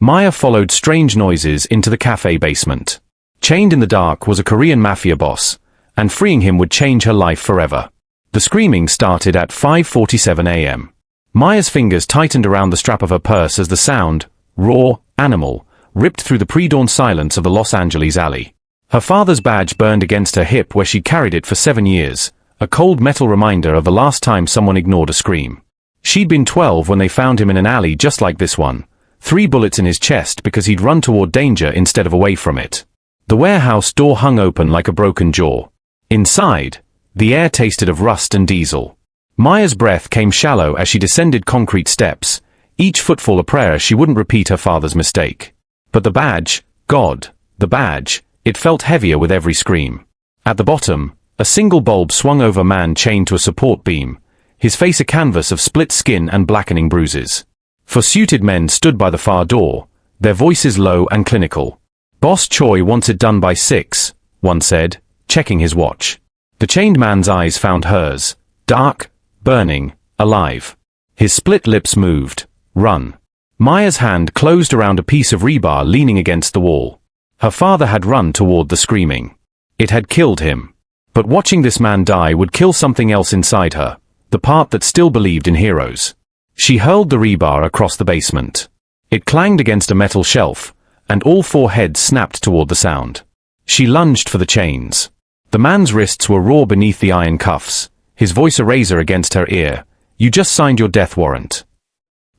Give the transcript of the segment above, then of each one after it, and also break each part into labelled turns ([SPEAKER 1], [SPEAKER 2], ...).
[SPEAKER 1] Maya followed strange noises into the cafe basement. Chained in the dark was a Korean Mafia boss, and freeing him would change her life forever. The screaming started at 5:47 a.m. Maya's fingers tightened around the strap of her purse as the sound, raw, animal, ripped through the pre-dawn silence of the Los Angeles alley. Her father's badge burned against her hip where she carried it for 7 years, a cold metal reminder of the last time someone ignored a scream. She'd been 12 when they found him in an alley just like this one, 3 bullets in his chest because he'd run toward danger instead of away from it. The warehouse door hung open like a broken jaw. Inside, the air tasted of rust and diesel. Maya's breath came shallow as she descended concrete steps, each footfall a prayer she wouldn't repeat her father's mistake. But the badge, God, the badge, it felt heavier with every scream. At the bottom, a single bulb swung over a man chained to a support beam, his face a canvas of split skin and blackening bruises. 4 suited men stood by the far door, their voices low and clinical. Boss Choi wants it done by 6, one said, checking his watch. The chained man's eyes found hers, dark, burning, alive. His split lips moved. Run. Maya's hand closed around a piece of rebar leaning against the wall. Her father had run toward the screaming. It had killed him. But watching this man die would kill something else inside her, the part that still believed in heroes. She hurled the rebar across the basement. It clanged against a metal shelf, and all 4 heads snapped toward the sound. She lunged for the chains. The man's wrists were raw beneath the iron cuffs, his voice a razor against her ear. You just signed your death warrant.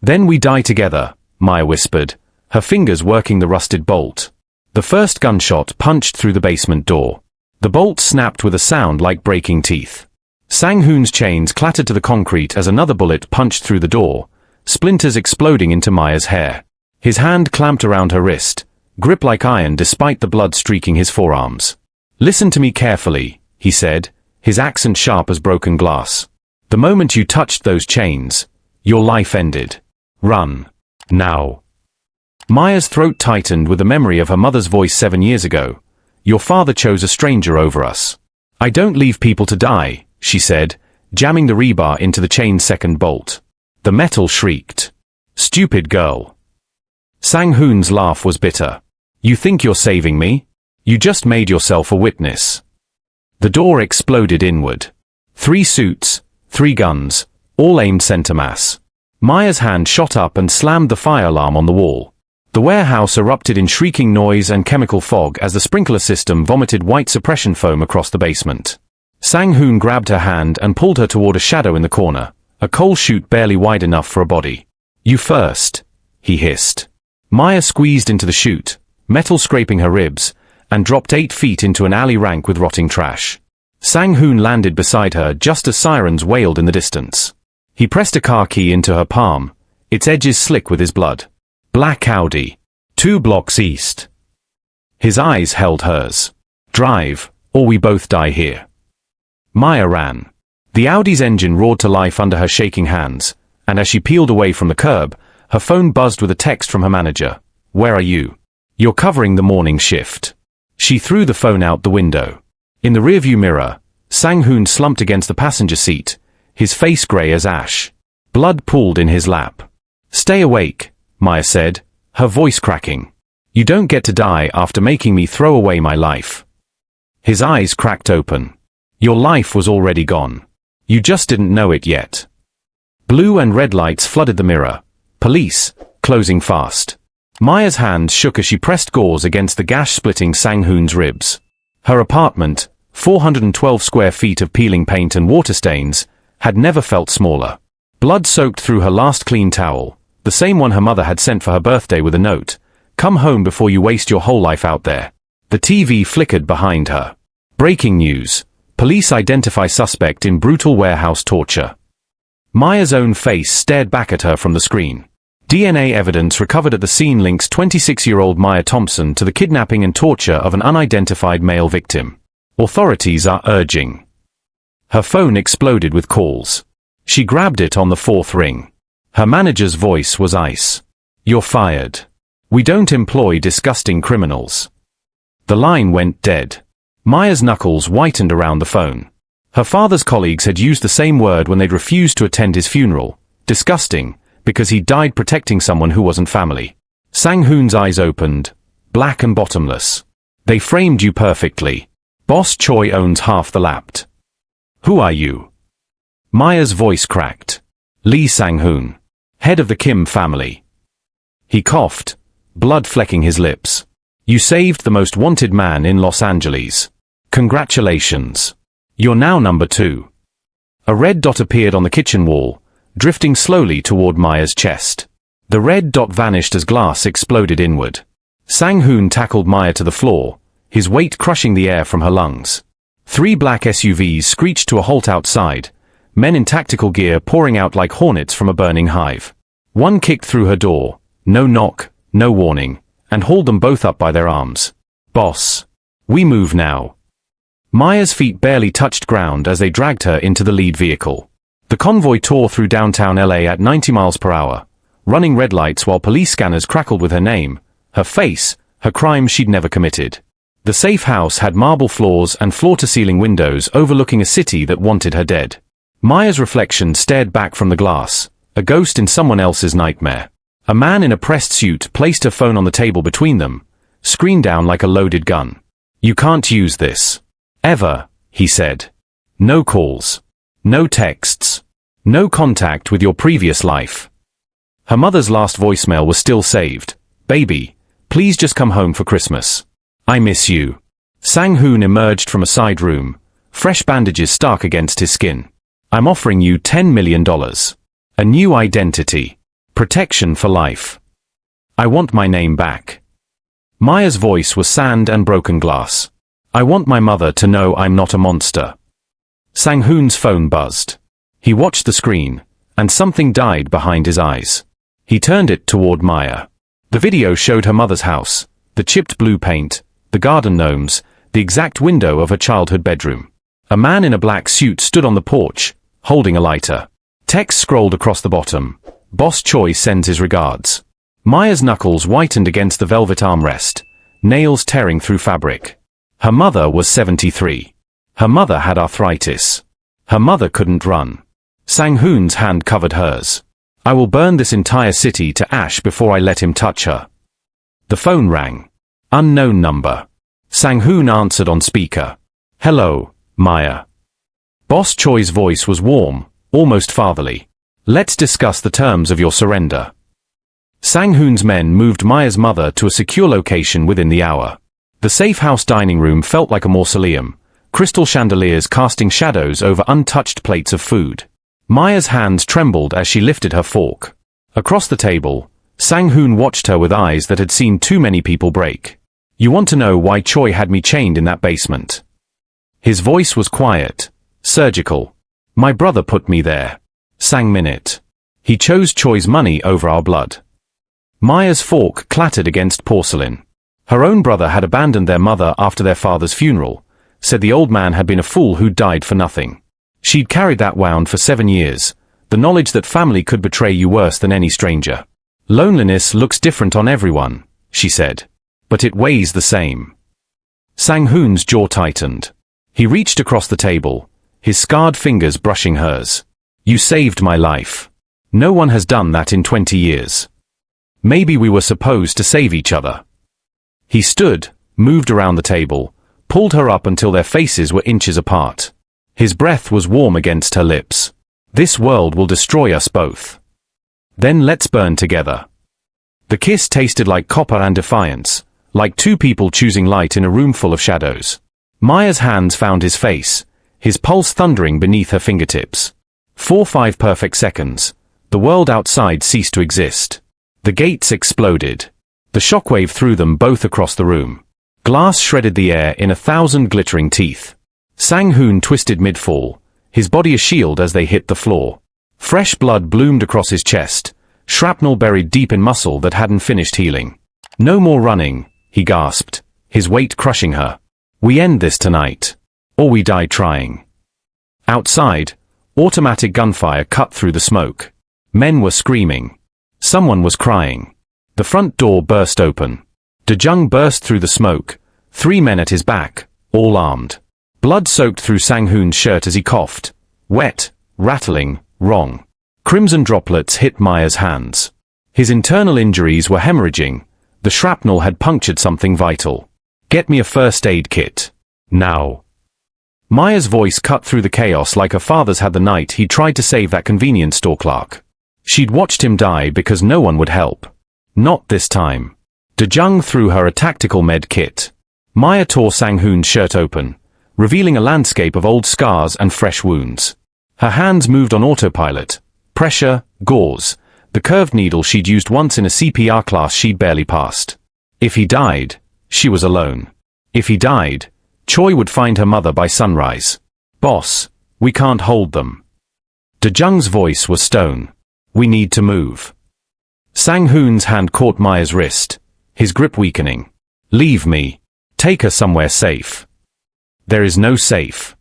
[SPEAKER 1] Then we die together, Maya whispered, her fingers working the rusted bolt. The first gunshot punched through the basement door. The bolt snapped with a sound like breaking teeth. Sang-hoon's chains clattered to the concrete as another bullet punched through the door, splinters exploding into Maya's hair. His hand clamped around her wrist, grip like iron despite the blood streaking his forearms. Listen to me carefully, he said, his accent sharp as broken glass. The moment you touched those chains, your life ended. Run. Now. Maya's throat tightened with the memory of her mother's voice 7 years ago. Your father chose a stranger over us. I don't leave people to die, she said, jamming the rebar into the chain's second bolt. The metal shrieked. Stupid girl. Sang-hoon's laugh was bitter. You think you're saving me? You just made yourself a witness. The door exploded inward. 3 suits, 3 guns, all aimed center mass. Maya's hand shot up and slammed the fire alarm on the wall. The warehouse erupted in shrieking noise and chemical fog as the sprinkler system vomited white suppression foam across the basement. Sang-hoon grabbed her hand and pulled her toward a shadow in the corner, a coal chute barely wide enough for a body. You first, he hissed. Maya squeezed into the chute, metal scraping her ribs, and dropped 8 feet into an alley rank with rotting trash. Sang-hoon landed beside her just as sirens wailed in the distance. He pressed a car key into her palm, its edges slick with his blood. Black Audi. 2 blocks east. His eyes held hers. Drive, or we both die here. Maya ran. The Audi's engine roared to life under her shaking hands, and as she peeled away from the curb, her phone buzzed with a text from her manager. Where are you? You're covering the morning shift. She threw the phone out the window. In the rearview mirror, Sang-hoon slumped against the passenger seat, his face gray as ash. Blood pooled in his lap. Stay awake, Maya said, her voice cracking. You don't get to die after making me throw away my life. His eyes cracked open. Your life was already gone. You just didn't know it yet. Blue and red lights flooded the mirror. Police, closing fast. Maya's hands shook as she pressed gauze against the gash-splitting Sang-hoon's ribs. Her apartment, 412 square feet of peeling paint and water stains, had never felt smaller. Blood soaked through her last clean towel, the same one her mother had sent for her birthday with a note. Come home before you waste your whole life out there. The TV flickered behind her. Breaking news. Police identify suspect in brutal warehouse torture. Maya's own face stared back at her from the screen. DNA evidence recovered at the scene links 26-year-old Maya Thompson to the kidnapping and torture of an unidentified male victim. Authorities are urging. Her phone exploded with calls. She grabbed it on the 4th ring. Her manager's voice was ice. You're fired. We don't employ disgusting criminals. The line went dead. Maya's knuckles whitened around the phone. Her father's colleagues had used the same word when they'd refused to attend his funeral. Disgusting, because he died protecting someone who wasn't family. Sang-hoon's eyes opened, black and bottomless. They framed you perfectly. Boss Choi owns half the lapped. Who are you? Maya's voice cracked. Lee Sang-hoon, head of the Kim family. He coughed, blood flecking his lips. You saved the most wanted man in Los Angeles. Congratulations. You're now number 2. A red dot appeared on the kitchen wall, drifting slowly toward Maya's chest. The red dot vanished as glass exploded inward. Sang-hoon tackled Maya to the floor, his weight crushing the air from her lungs. 3 black SUVs screeched to a halt outside, men in tactical gear pouring out like hornets from a burning hive. One kicked through her door, no knock, no warning, and hauled them both up by their arms. Boss. We move now. Maya's feet barely touched ground as they dragged her into the lead vehicle. The convoy tore through downtown LA at 90 miles per hour, running red lights while police scanners crackled with her name, her face, her crimes she'd never committed. The safe house had marble floors and floor-to-ceiling windows overlooking a city that wanted her dead. Maya's reflection stared back from the glass, a ghost in someone else's nightmare. A man in a pressed suit placed her phone on the table between them, screen down like a loaded gun. You can't use this. Ever, he said. No calls. No texts. No contact with your previous life. Her mother's last voicemail was still saved. Baby, please just come home for Christmas. I miss you. Sang-hoon emerged from a side room, fresh bandages stark against his skin. I'm offering you $10 million. A new identity. Protection for life. I want my name back. Maya's voice was sand and broken glass. I want my mother to know I'm not a monster. Sang-hoon's phone buzzed. He watched the screen, and something died behind his eyes. He turned it toward Maya. The video showed her mother's house, the chipped blue paint, the garden gnomes, the exact window of her childhood bedroom. A man in a black suit stood on the porch, holding a lighter. Text scrolled across the bottom. Boss Choi sends his regards. Maya's knuckles whitened against the velvet armrest, nails tearing through fabric. Her mother was 73. Her mother had arthritis. Her mother couldn't run. Sang-hoon's hand covered hers. I will burn this entire city to ash before I let him touch her. The phone rang. Unknown number. Sang-hoon answered on speaker. Hello, Maya. Boss Choi's voice was warm, almost fatherly. Let's discuss the terms of your surrender. Sang-hoon's men moved Maya's mother to a secure location within the hour. The safe house dining room felt like a mausoleum, crystal chandeliers casting shadows over untouched plates of food. Maya's hands trembled as she lifted her fork. Across the table, Sang-hoon watched her with eyes that had seen too many people break. You want to know why Choi had me chained in that basement? His voice was quiet, surgical. My brother put me there. Sang-minute. He chose Choi's money over our blood. Maya's fork clattered against porcelain. Her own brother had abandoned their mother after their father's funeral, said the old man had been a fool who died for nothing. She'd carried that wound for 7 years, the knowledge that family could betray you worse than any stranger. Loneliness looks different on everyone, she said, but it weighs the same. Sang-hoon's jaw tightened. He reached across the table, his scarred fingers brushing hers. You saved my life. No one has done that in 20 years. Maybe we were supposed to save each other. He stood, moved around the table, pulled her up until their faces were inches apart. His breath was warm against her lips. This world will destroy us both. Then let's burn together. The kiss tasted like copper and defiance, like two people choosing light in a room full of shadows. Maya's hands found his face, his pulse thundering beneath her fingertips. 4-5 perfect seconds. The world outside ceased to exist. The gates exploded. The shockwave threw them both across the room. Glass shredded the air in 1,000 glittering teeth. Sang-hoon twisted mid-fall, his body a shield as they hit the floor. Fresh blood bloomed across his chest, shrapnel buried deep in muscle that hadn't finished healing. No more running, he gasped, his weight crushing her. We end this tonight. Or we die trying. Outside, automatic gunfire cut through the smoke. Men were screaming. Someone was crying. The front door burst open. De Jung burst through the smoke, 3 men at his back, all armed. Blood soaked through Sang-hoon's shirt as he coughed. Wet, rattling, wrong. Crimson droplets hit Maya's hands. His internal injuries were hemorrhaging. The shrapnel had punctured something vital. Get me a first aid kit. Now. Maya's voice cut through the chaos like her father's had the night he tried to save that convenience store clerk. She'd watched him die because no one would help. Not this time. De Jong threw her a tactical med kit. Maya tore Sang-hoon's shirt open, revealing a landscape of old scars and fresh wounds. Her hands moved on autopilot. Pressure, gauze, the curved needle she'd used once in a CPR class she'd barely passed. If he died, she was alone. If he died, Choi would find her mother by sunrise. Boss, we can't hold them. De Jong's voice was stone. We need to move. Sang-hoon's hand caught Maya's wrist, his grip weakening. Leave me. Take her somewhere safe. There is no safe.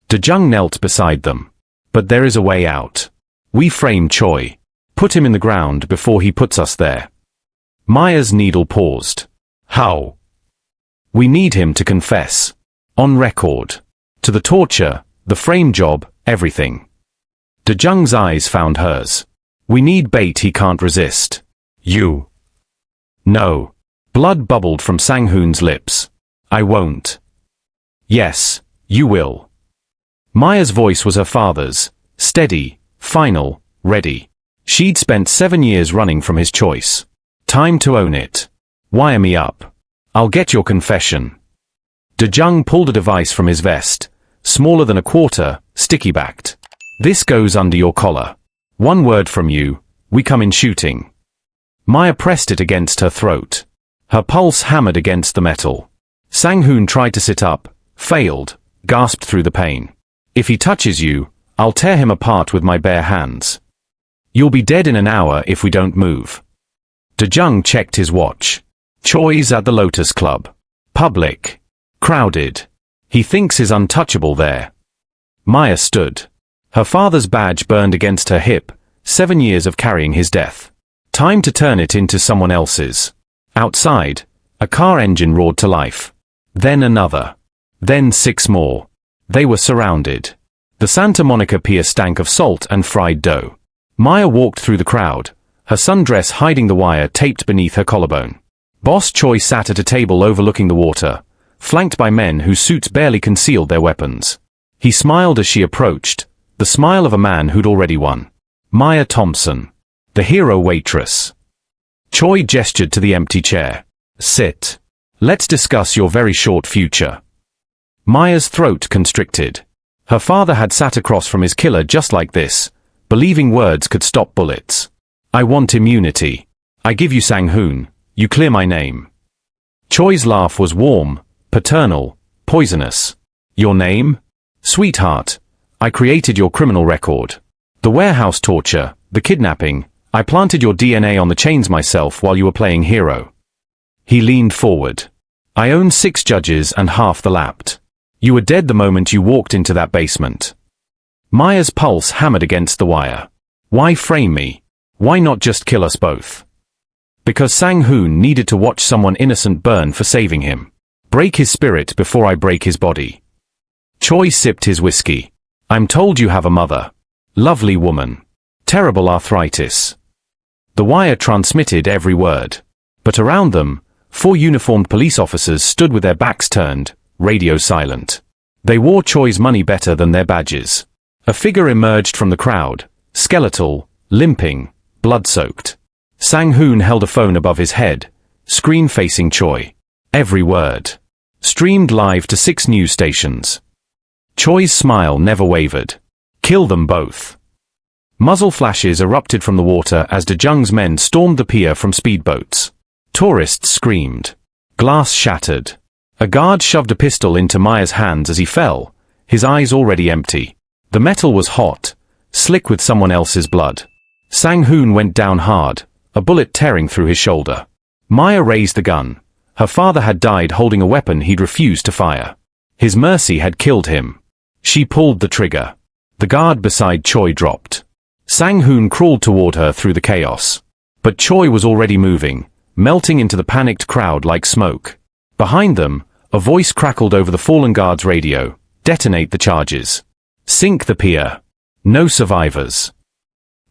[SPEAKER 1] De Jong knelt beside them. But there is a way out. We frame Choi. Put him in the ground before he puts us there. Maya's needle paused. How? We need him to confess. On record. To the torture, the frame job, everything. De Jong's eyes found hers. We need bait he can't resist. You. No. Blood bubbled from Sang-hoon's lips. I won't. Yes, you will. Maya's voice was her father's, steady, final, ready. She'd spent 7 years running from his choice. Time to own it. Wire me up. I'll get your confession. De Jong pulled a device from his vest, smaller than a quarter, sticky-backed. This goes under your collar. One word from you, we come in shooting. Maya pressed it against her throat. Her pulse hammered against the metal. Sang-hoon tried to sit up, failed, gasped through the pain. If he touches you, I'll tear him apart with my bare hands. You'll be dead in an hour if we don't move. De Jong checked his watch. Choi's at the Lotus Club. Public. Crowded. He thinks he's untouchable there. Maya stood. Her father's badge burned against her hip, 7 years of carrying his death. Time to turn it into someone else's. Outside, a car engine roared to life. Then another. Then 6 more. They were surrounded. The Santa Monica Pier stank of salt and fried dough. Maya walked through the crowd, her sundress hiding the wire taped beneath her collarbone. Boss Choi sat at a table overlooking the water, flanked by men whose suits barely concealed their weapons. He smiled as she approached, the smile of a man who'd already won. Maya Thompson. The hero waitress. Choi gestured to the empty chair. Sit. Let's discuss your very short future. Maya's throat constricted. Her father had sat across from his killer just like this, believing words could stop bullets. I want immunity. I give you Sang-hoon, you clear my name. Choi's laugh was warm, paternal, poisonous. Your name? Sweetheart, I created your criminal record. The warehouse torture, the kidnapping, I planted your DNA on the chains myself while you were playing hero. He leaned forward. I own 6 judges and half the lapped. You were dead the moment you walked into that basement. Maya's pulse hammered against the wire. Why frame me? Why not just kill us both? Because Sang-hoon needed to watch someone innocent burn for saving him. Break his spirit before I break his body. Choi sipped his whiskey. I'm told you have a mother. Lovely woman. Terrible arthritis. The wire transmitted every word. But around them, 4 uniformed police officers stood with their backs turned, radio silent. They wore Choi's money better than their badges. A figure emerged from the crowd, skeletal, limping, blood-soaked. Sang-hoon held a phone above his head, screen facing Choi. Every word. Streamed live to 6 news stations. Choi's smile never wavered. Kill them both. Muzzle flashes erupted from the water as De Jong's men stormed the pier from speedboats. Tourists screamed. Glass shattered. A guard shoved a pistol into Maya's hands as he fell, his eyes already empty. The metal was hot, slick with someone else's blood. Sang-hoon went down hard, a bullet tearing through his shoulder. Maya raised the gun. Her father had died holding a weapon he'd refused to fire. His mercy had killed him. She pulled the trigger. The guard beside Choi dropped. Sang-hoon crawled toward her through the chaos. But Choi was already moving, melting into the panicked crowd like smoke. Behind them, a voice crackled over the fallen guard's radio. Detonate the charges. Sink the pier. No survivors.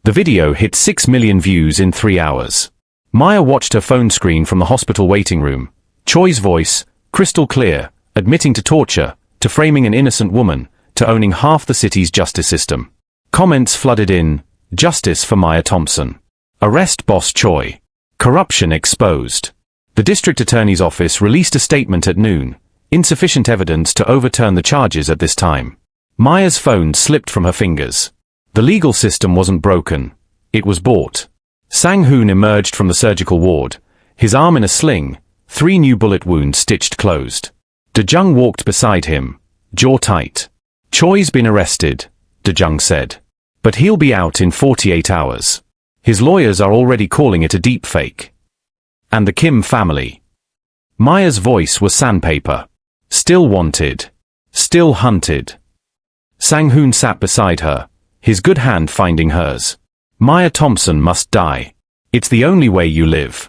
[SPEAKER 1] The video hit 6 million views in 3 hours. Maya watched her phone screen from the hospital waiting room. Choi's voice, crystal clear, admitting to torture, to framing an innocent woman, to owning half the city's justice system. Comments flooded in. Justice for Maya Thompson. Arrest boss Choi. Corruption exposed. The district attorney's office released a statement at noon. Insufficient evidence to overturn the charges at this time. Maya's phone slipped from her fingers. The legal system wasn't broken. It was bought. Sang-hoon emerged from the surgical ward, his arm in a sling, 3 new bullet wounds stitched closed. De-jung walked beside him, jaw tight. Choi's been arrested, De-jung said. But he'll be out in 48 hours. His lawyers are already calling it a deep fake. And the Kim family. Maya's voice was sandpaper. Still wanted. Still hunted. Sang-hoon sat beside her, his good hand finding hers. Maya Thompson must die. It's the only way you live.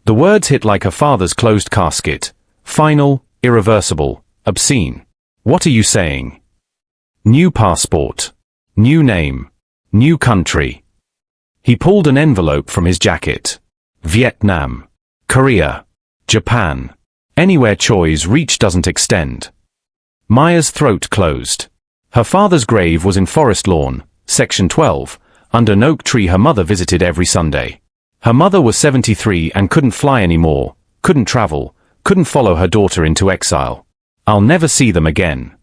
[SPEAKER 1] The words hit like her father's closed casket. Final, irreversible, obscene. What are you saying? New passport. New name. New country. He pulled an envelope from his jacket. Vietnam. Korea. Japan. Anywhere Choi's reach doesn't extend. Maya's throat closed. Her father's grave was in Forest Lawn, Section 12, under an oak tree her mother visited every Sunday. Her mother was 73 and couldn't fly anymore, couldn't travel, couldn't follow her daughter into exile. I'll never see them again.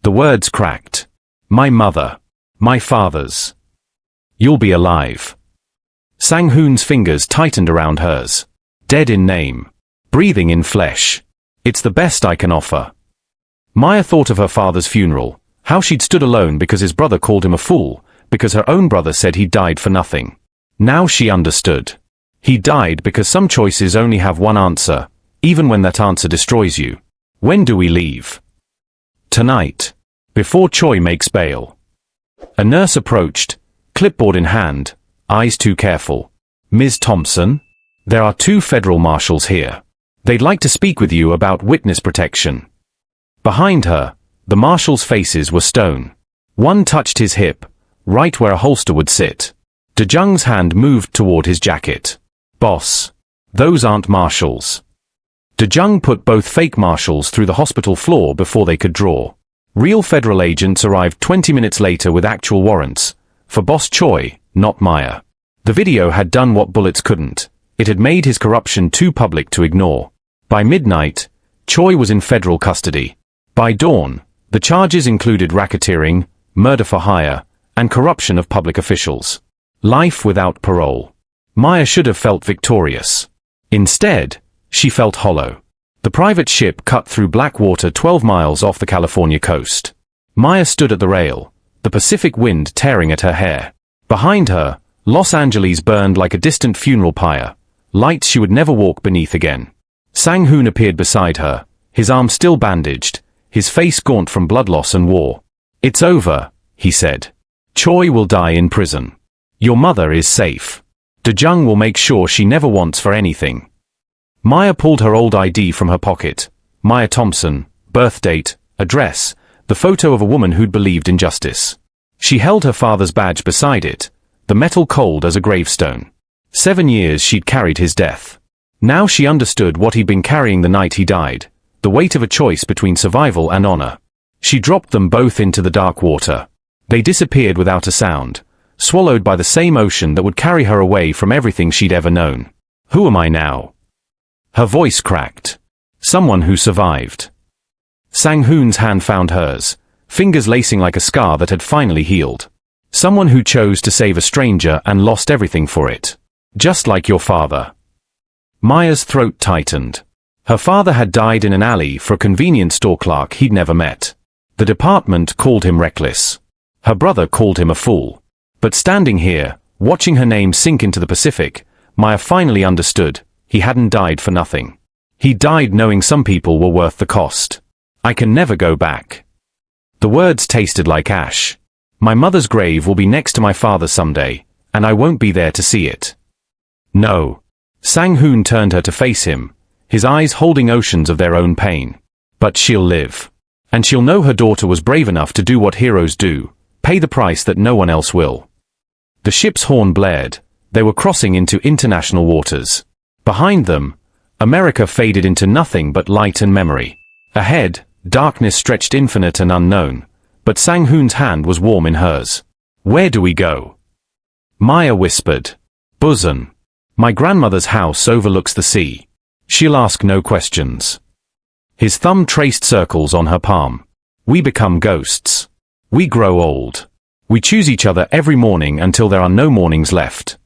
[SPEAKER 1] The words cracked. My mother. My father's. You'll be alive. Sang-hoon's fingers tightened around hers. Dead in name. Breathing in flesh. It's the best I can offer. Maya thought of her father's funeral, how she'd stood alone because his brother called him a fool, because her own brother said he died for nothing. Now she understood. He died because some choices only have one answer, even when that answer destroys you. When do we leave? Tonight. Before Choi makes bail. A nurse approached, clipboard in hand, eyes too careful. Ms. Thompson? There are 2 federal marshals here. They'd like to speak with you about witness protection. Behind her, the marshals' faces were stone. One touched his hip, right where a holster would sit. De-jung's hand moved toward his jacket. Boss. Those aren't marshals. De-jung put both fake marshals through the hospital floor before they could draw. Real federal agents arrived 20 minutes later with actual warrants. For Boss Choi, not Maya. The video had done what bullets couldn't. It had made his corruption too public to ignore. By midnight, Choi was in federal custody. By dawn, the charges included racketeering, murder for hire, and corruption of public officials. Life without parole. Maya should have felt victorious. Instead, she felt hollow. The private ship cut through black water 12 miles off the California coast. Maya stood at the rail, the Pacific wind tearing at her hair. Behind her, Los Angeles burned like a distant funeral pyre, lights she would never walk beneath again. Sang-hoon appeared beside her, his arm still bandaged, his face gaunt from blood loss and war. It's over, he said. Choi will die in prison. Your mother is safe. De-jung will make sure she never wants for anything. Maya pulled her old ID from her pocket. Maya Thompson, birth date, address, the photo of a woman who'd believed in justice. She held her father's badge beside it, the metal cold as a gravestone. 7 years she'd carried his death. Now she understood what he'd been carrying the night he died, the weight of a choice between survival and honor. She dropped them both into the dark water. They disappeared without a sound, swallowed by the same ocean that would carry her away from everything she'd ever known. Who am I now? Her voice cracked. Someone who survived. Sang-hoon's hand found hers, fingers lacing like a scar that had finally healed. Someone who chose to save a stranger and lost everything for it. Just like your father. Maya's throat tightened. Her father had died in an alley for a convenience store clerk he'd never met. The department called him reckless. Her brother called him a fool. But standing here, watching her name sink into the Pacific, Maya finally understood, he hadn't died for nothing. He died knowing some people were worth the cost. I can never go back. The words tasted like ash. My mother's grave will be next to my father's someday, and I won't be there to see it. No. Sang-hoon turned her to face him, his eyes holding oceans of their own pain. But she'll live. And she'll know her daughter was brave enough to do what heroes do, pay the price that no one else will. The ship's horn blared. They were crossing into international waters. Behind them, America faded into nothing but light and memory. Ahead, darkness stretched infinite and unknown, but Sang-hoon's hand was warm in hers. "Where do we go?" Maya whispered. "Busan. My grandmother's house overlooks the sea. She'll ask no questions." His thumb traced circles on her palm. "We become ghosts. We grow old. We choose each other every morning until there are no mornings left."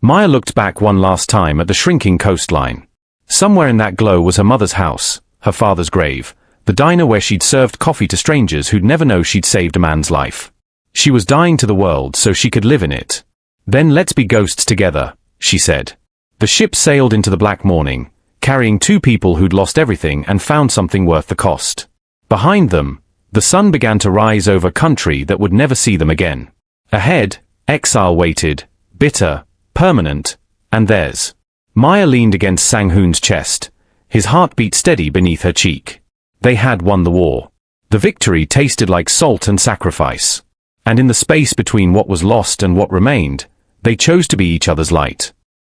[SPEAKER 1] Maya looked back one last time at the shrinking coastline. Somewhere in that glow was her mother's house, her father's grave, the diner where she'd served coffee to strangers who'd never know she'd saved a man's life. She was dying to the world so she could live in it. "Then let's be ghosts together," she said. The ship sailed into the black morning, carrying two people who'd lost everything and found something worth the cost. Behind them, the sun began to rise over country that would never see them again. Ahead, exile waited, bitter, permanent, and theirs. Maya leaned against Sang-hoon's chest, his heartbeat steady beneath her cheek. They had won the war. The victory tasted like salt and sacrifice. And in the space between what was lost and what remained, they chose to be each other's light.